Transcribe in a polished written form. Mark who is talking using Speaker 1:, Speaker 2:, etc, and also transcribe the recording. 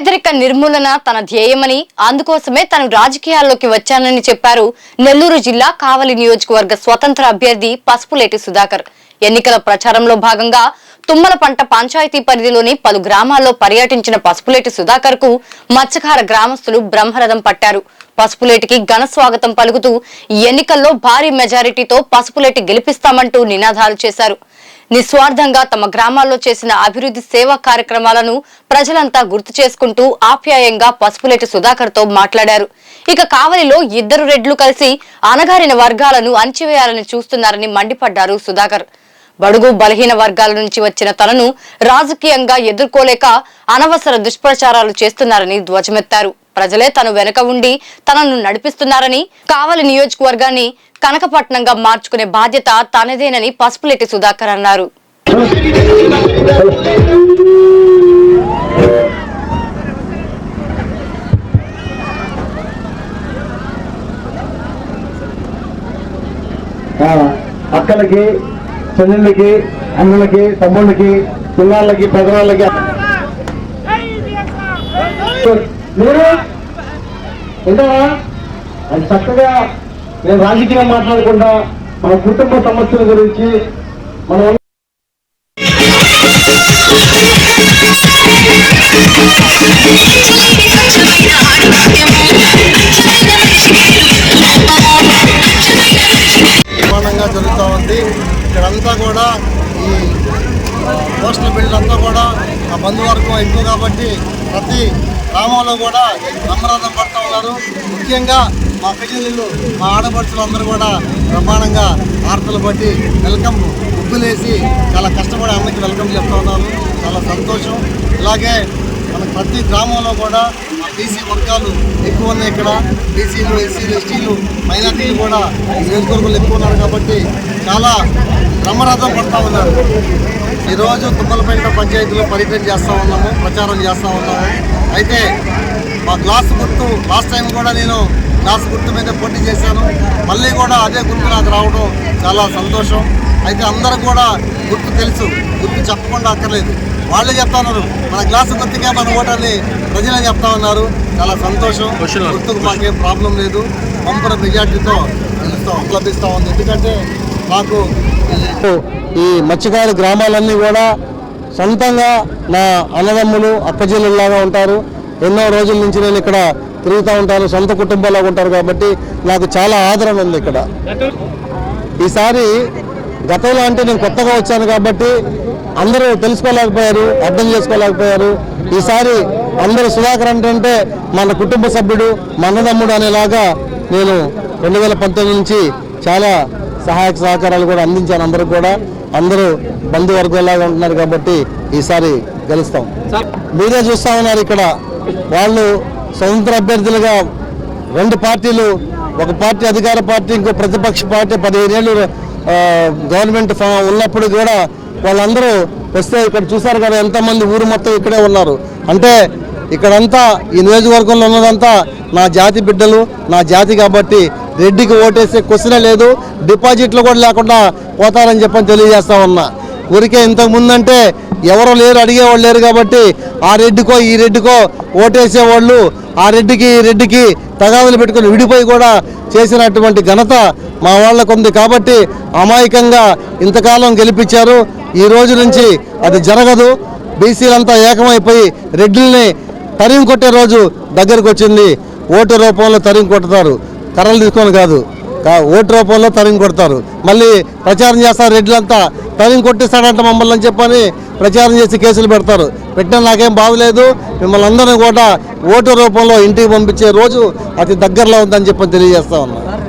Speaker 1: పేదరిక నిర్మూలన తన ధ్యేయమని అందుకోసమే తాను రాజకీయాల్లోకి వచ్చానని చెప్పారు నెల్లూరు జిల్లా కావలి నియోజకవర్గ స్వతంత్ర అభ్యర్థి పసుపులేటి సుధాకర్. ఎన్నికల ప్రచారంలో భాగంగా తుమ్మలపంట పంచాయతీ పరిధిలోని పలు గ్రామాల్లో పర్యటించిన పసుపులేటి సుధాకర్ కు మత్స్యకార గ్రామస్తులు బ్రహ్మరథం పట్టారు. పసుపులేటికి ఘన స్వాగతం పలుకుతూ ఎన్నికల్లో భారీ మెజారిటీతో పసుపులేటి గెలిపిస్తామంటూ నినాదాలు చేశారు. నిస్వార్థంగా తమ గ్రామాల్లో చేసిన అభివృద్ధి సేవా కార్యక్రమాలను ప్రజలంతా గుర్తు చేసుకుంటూ ఆప్యాయంగా పసుపులేటి సుధాకర్ తో మాట్లాడారు. ఇక కావలిలో ఇద్దరు రెడ్లు కలిసి అణగారిన వర్గాలను అణచివేయాలని చూస్తున్నారని మండిపడ్డారు సుధాకర్. బడుగు బలహీన వర్గాల నుంచి వచ్చిన తనను రాజకీయంగా ఎదుర్కోలేక అనవసర దుష్ప్రచారాలు చేస్తున్నారని ధ్వజమెత్తారు. ప్రజలే తను వెనక ఉండి తనను నడిపిస్తున్నారని, కావలి నియోజకవర్గాన్ని కనకపట్నంగా మార్చుకునే బాధ్యత తనదేనని పసుపులేటి సుధాకర్ అన్నారు.
Speaker 2: అక్కలకి, చెల్లెళ్ళకి, అన్నలకి, తమ్ముళ్ళకి, పిల్లలకి, పెద్దవాళ్ళకి ఉంటావా? అది చక్కగా నేను రాజకీయం మాట్లాడకుండా మన కుటుంబ సమస్యల గురించి మనం నిర్మాణంగా జరుగుతూ ఉంది. ఇక్కడంతా కూడా ఈ పోస్టల్ బిల్డ్ అంతా కూడా ఆ బంధువర్గం ఎక్కువ కాబట్టి ప్రతి గ్రామంలో కూడా బ్రహ్మరథం పడుతూ ఉన్నారు. ముఖ్యంగా మా అక్కచెల్లెళ్ళు, మా ఆడపడుచులు అందరూ కూడా బ్రహ్మాండంగా ఆర్తలు పట్టి వెల్కమ్ ముగ్గులేసి చాలా కష్టపడి అమ్మకి వెల్కమ్ చెప్తూ ఉన్నారు. చాలా సంతోషం. ఇలాగే మనకు ప్రతి గ్రామంలో కూడా బీసీ వర్గాలు ఎక్కువ ఉన్నాయి. ఇక్కడ బీసీలు, ఎస్సీలు, ఎస్టీలు, మైనార్టీలు కూడా నియోజకవర్గాలు ఎక్కువ ఉన్నారు కాబట్టి చాలా బ్రహ్మరథం పడుతూ ఉన్నారు. ఈరోజు తుమ్మలపేట పంచాయతీలో పర్యటన చేస్తూ ఉన్నాము, ప్రచారం చేస్తూ ఉన్నాము. అయితే మా గ్లాసు గుర్తు లాస్ట్ టైం కూడా నేను గ్లాసు గుర్తు మీద పోటీ చేశాను. మళ్ళీ కూడా అదే గుర్తు నాకు రావడం చాలా సంతోషం. అయితే అందరూ కూడా గుర్తు తెలుసు, గుర్తు చెప్పకుండా అక్కర్లేదు, వాళ్ళే చెప్తా ఉన్నారు. మన గ్లాసు గుర్తుకే మన ఓటర్ని ప్రజలే చెప్తా ఉన్నారు. చాలా సంతోషం. గుర్తుకు మాకేం ప్రాబ్లం లేదు. పంపర మెజార్టీతో లభిస్తూ ఉంది. ఎందుకంటే మాకు ఈ మత్స్యకార గ్రామాలన్నీ కూడా సొంతంగా నా అన్నదమ్ములు, అక్కచెల్లెళ్ళలాగా ఉంటారు. ఎన్నో రోజుల నుంచి నేను ఇక్కడ తిరుగుతూ ఉంటాను, సొంత కుటుంబాల్లో ఉంటారు కాబట్టి నాకు చాలా ఆదరణ ఉంది ఇక్కడ. ఈసారి గతంలో అంటే నేను కొత్తగా వచ్చాను కాబట్టి అందరూ తెలుసుకోలేకపోయారు, అర్థం చేసుకోలేకపోయారు. ఈసారి అందరూ సుధాకర్ అంటే మన కుటుంబ సభ్యుడు, మన అన్నదమ్ముడు అనేలాగా నేను 2019 నుంచి చాలా సహాయక సహకారాలు కూడా అందించాను. అందరికి కూడా అందరూ బంధువర్గంలాగా ఉంటున్నారు కాబట్టి ఈసారి గెలుస్తాం. మీరే చూస్తా ఉన్నారు ఇక్కడ వాళ్ళు స్వతంత్ర అభ్యర్థులుగా రెండు పార్టీలు, ఒక పార్టీ అధికార పార్టీ, ఇంకో ప్రతిపక్ష పార్టీ 15 ఏళ్ళు గవర్నమెంట్ ఉన్నప్పుడు కూడా వాళ్ళందరూ వస్తే ఇక్కడ చూసారు కదా ఎంతమంది ఊరు మొత్తం ఇక్కడే ఉన్నారు. అంటే ఇక్కడంతా ఈ నియోజకవర్గంలో ఉన్నదంతా నా జాతి బిడ్డలు, నా జాతి కాబట్టి రెడ్డికి ఓటేసే క్వశ్చనే లేదు, డిపాజిట్లు కూడా లేకుండా పోతారని చెప్పని తెలియజేస్తా ఉన్నా. ఊరికే ఇంతకుముందు అంటే ఎవరో లేరు, అడిగేవాళ్ళు లేరు కాబట్టి ఆ రెడ్డికో ఈ రెడ్డికో ఓటేసేవాళ్ళు ఆ రెడ్డికి ఈ రెడ్డికి తగాదులు పెట్టుకుని విడిపోయి కూడా చేసినటువంటి ఘనత మా వాళ్ళకు ఉంది. కాబట్టి అమాయకంగా ఇంతకాలం గెలిపించారు. ఈ రోజు నుంచి అది జరగదు. బీసీలంతా ఏకమైపోయి రెడ్డిల్ని తరిమి కొట్టే రోజు దగ్గరకు వచ్చింది. ఓటు రూపంలో తరిమి కొడతారు, కర్రలు తీసుకొని కాదు, ఓటు రూపంలో తరిమి కొడతారు. మళ్ళీ ప్రచారం చేస్తారు, రెడ్లంతా తరిమి కొట్టిస్తాడంట మమ్మల్ని అని చెప్పని ప్రచారం చేసి కేసులు పెడతారు. పెట్టినా నాకేం బాగలేదు. మిమ్మల్ని అందరినీ కూడా ఓటు రూపంలో ఇంటికి పంపించే రోజు అతి దగ్గరలో ఉందని చెప్పని తెలియజేస్తా ఉన్నా.